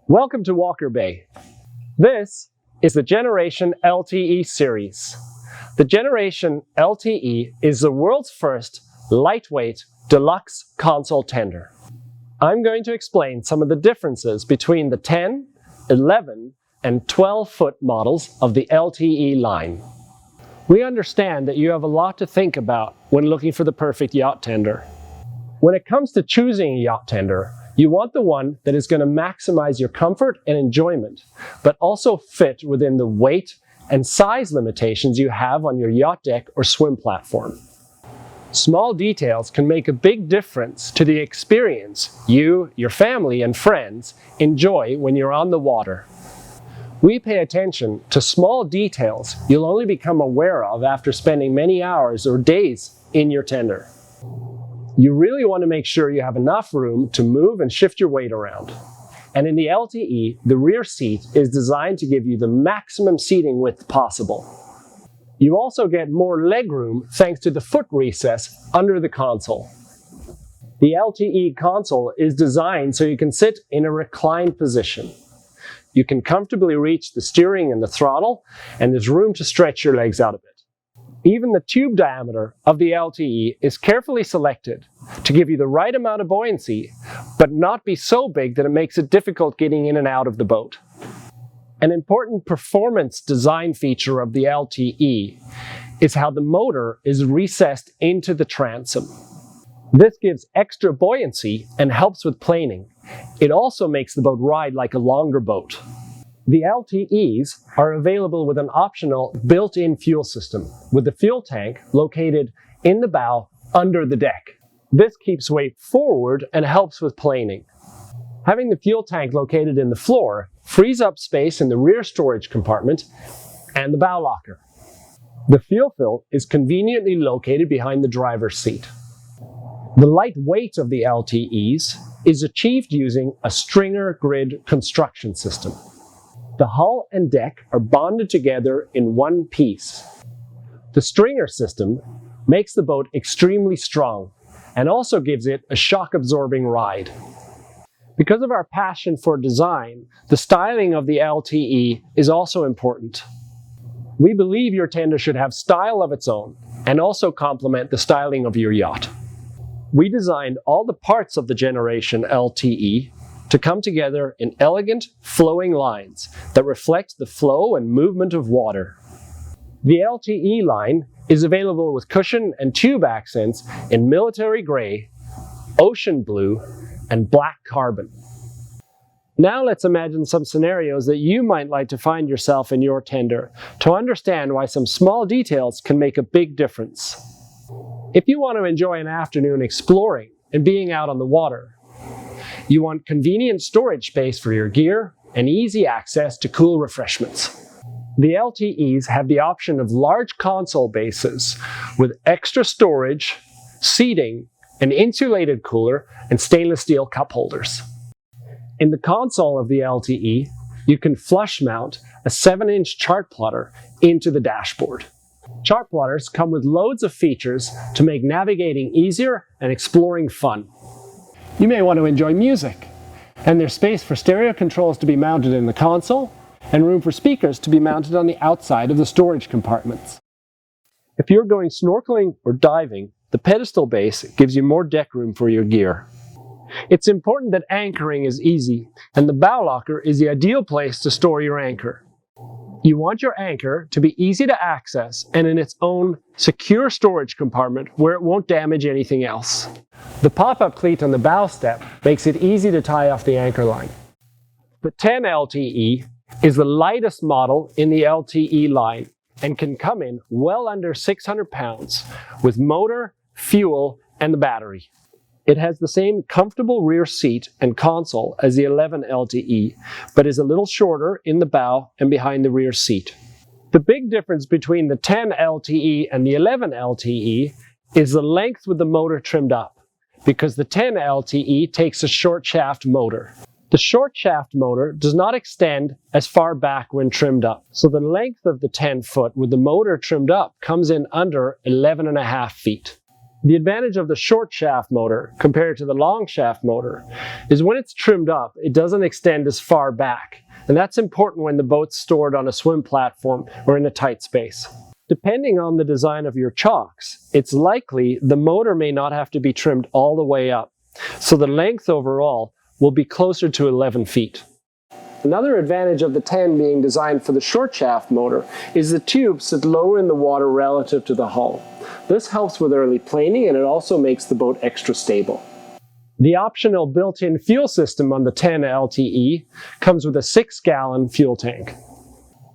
Welcome to Walker Bay. This is the Generation LTE Series. The Generation LTE is the world's first lightweight deluxe console tender. I'm going to explain some of the differences between the 10, 11, and 12-foot models of the LTE line. We understand that you have a lot to think about when looking for the perfect yacht tender. When it comes to choosing a yacht tender, you want the one that is going to maximize your comfort and enjoyment, but also fit within the weight and size limitations you have on your yacht deck or swim platform. Small details can make a big difference to the experience you, your family, and friends enjoy when you're on the water. We pay attention to small details you'll only become aware of after spending many hours or days in your tender. You really want to make sure you have enough room to move and shift your weight around. And in the LTE, the rear seat is designed to give you the maximum seating width possible. You also get more legroom thanks to the foot recess under the console. The LTE console is designed so you can sit in a reclined position. You can comfortably reach the steering and the throttle, and there's room to stretch your legs out a bit. Even the tube diameter of the LTE is carefully selected to give you the right amount of buoyancy, but not be so big that it makes it difficult getting in and out of the boat. An important performance design feature of the LTE is how the motor is recessed into the transom. This gives extra buoyancy and helps with planing. It also makes the boat ride like a longer boat. The LTEs are available with an optional built-in fuel system, with the fuel tank located in the bow under the deck. This keeps weight forward and helps with planing. Having the fuel tank located in the floor frees up space in the rear storage compartment and the bow locker. The fuel fill is conveniently located behind the driver's seat. The light weight of the LTEs is achieved using a stringer grid construction system. The hull and deck are bonded together in one piece. The stringer system makes the boat extremely strong and also gives it a shock-absorbing ride. Because of our passion for design, the styling of the LTE is also important. We believe your tender should have style of its own and also complement the styling of your yacht. We designed all the parts of the Generation LTE to come together in elegant, flowing lines that reflect the flow and movement of water. The LTE line is available with cushion and tube accents in military gray, ocean blue, and black carbon. Now let's imagine some scenarios that you might like to find yourself in your tender to understand why some small details can make a big difference. If you want to enjoy an afternoon exploring and being out on the water, you want convenient storage space for your gear and easy access to cool refreshments. The LTEs have the option of large console bases with extra storage, seating, an insulated cooler, and stainless steel cup holders. In the console of the LTE, you can flush mount a 7-inch chart plotter into the dashboard. Chart plotters come with loads of features to make navigating easier and exploring fun. You may want to enjoy music, and there's space for stereo controls to be mounted in the console, and room for speakers to be mounted on the outside of the storage compartments. If you're going snorkeling or diving, the pedestal base gives you more deck room for your gear. It's important that anchoring is easy, and the bow locker is the ideal place to store your anchor. You want your anchor to be easy to access and in its own secure storage compartment where it won't damage anything else. The pop-up cleat on the bow step makes it easy to tie off the anchor line. The 10 LTE is the lightest model in the LTE line and can come in well under 600 pounds with motor, fuel, and the battery. It has the same comfortable rear seat and console as the 11 LTE, but is a little shorter in the bow and behind the rear seat. The big difference between the 10 LTE and the 11 LTE is the length with the motor trimmed up, because the 10 LTE takes a short shaft motor. The short shaft motor does not extend as far back when trimmed up, so the length of the 10 foot with the motor trimmed up comes in under 11.5 feet. The advantage of the short shaft motor compared to the long shaft motor is when it's trimmed up, it doesn't extend as far back, and that's important when the boat's stored on a swim platform or in a tight space. Depending on the design of your chocks, it's likely the motor may not have to be trimmed all the way up, so the length overall will be closer to 11 feet. Another advantage of the 10 being designed for the short shaft motor is the tubes sit lower in the water relative to the hull. This helps with early planing, and it also makes the boat extra stable. The optional built-in fuel system on the 10 LTE comes with a 6-gallon fuel tank.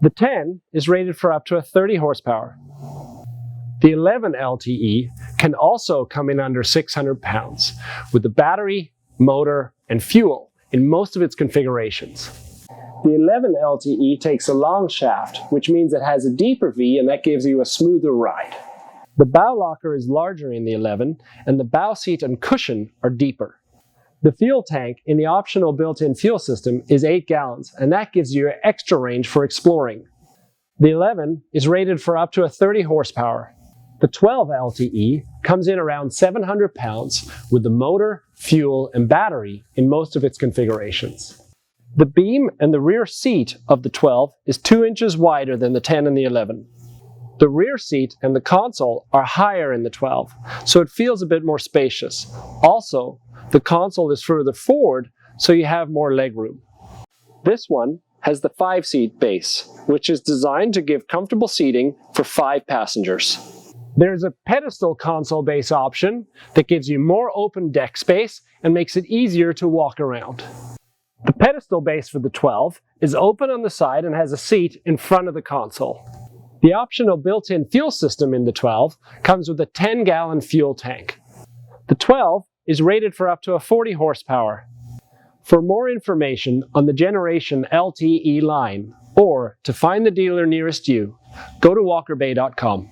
The 10 is rated for up to 30 horsepower. The 11 LTE can also come in under 600 pounds with the battery, motor, and fuel in most of its configurations. The 11 LTE takes a long shaft, which means it has a deeper V, and that gives you a smoother ride. The bow locker is larger in the 11, and the bow seat and cushion are deeper. The fuel tank in the optional built-in fuel system is 8 gallons, and that gives you extra range for exploring. The 11 is rated for up to 30 horsepower. The 12 LTE comes in around 700 pounds with the motor, fuel, and battery in most of its configurations. The beam and the rear seat of the 12 is 2 inches wider than the 10 and the 11. The rear seat and the console are higher in the 12, so it feels a bit more spacious. Also, the console is further forward, so you have more legroom. This one has the 5-seat base, which is designed to give comfortable seating for 5 passengers. There's a pedestal console base option that gives you more open deck space and makes it easier to walk around. The pedestal base for the 12 is open on the side and has a seat in front of the console. The optional built-in fuel system in the 12 comes with a 10-gallon fuel tank. The 12 is rated for up to 40 horsepower. For more information on the Generation LTE line, or to find the dealer nearest you, go to walkerbay.com.